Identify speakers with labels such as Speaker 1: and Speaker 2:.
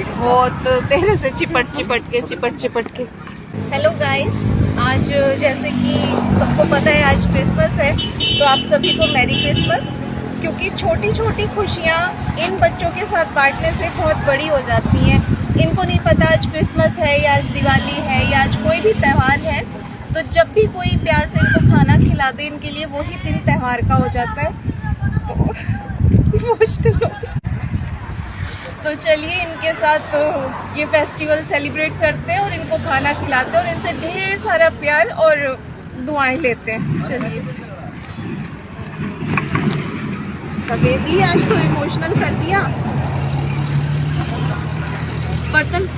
Speaker 1: बहुत तेरे से चिपट चिपट के। हेलो गाइस, आज जैसे कि सबको पता है आज क्रिसमस है, तो आप सभी को मैरी क्रिसमस। क्योंकि छोटी छोटी खुशियाँ इन बच्चों के साथ बांटने से बहुत बड़ी हो जाती हैं। इनको नहीं पता आज क्रिसमस है या आज दिवाली है या आज कोई भी त्यौहार है, तो जब भी कोई प्यार से इनको खाना खिला दे, इनके लिए वही दिन त्यौहार का हो जाता है। तो चलिए इनके साथ ये फेस्टिवल सेलिब्रेट करते हैं और इनको खाना खिलाते हैं और इनसे ढेर सारा प्यार और दुआएं लेते हैं। चलिए, सफेदी आज तो इमोशनल कर दिया। बर्तन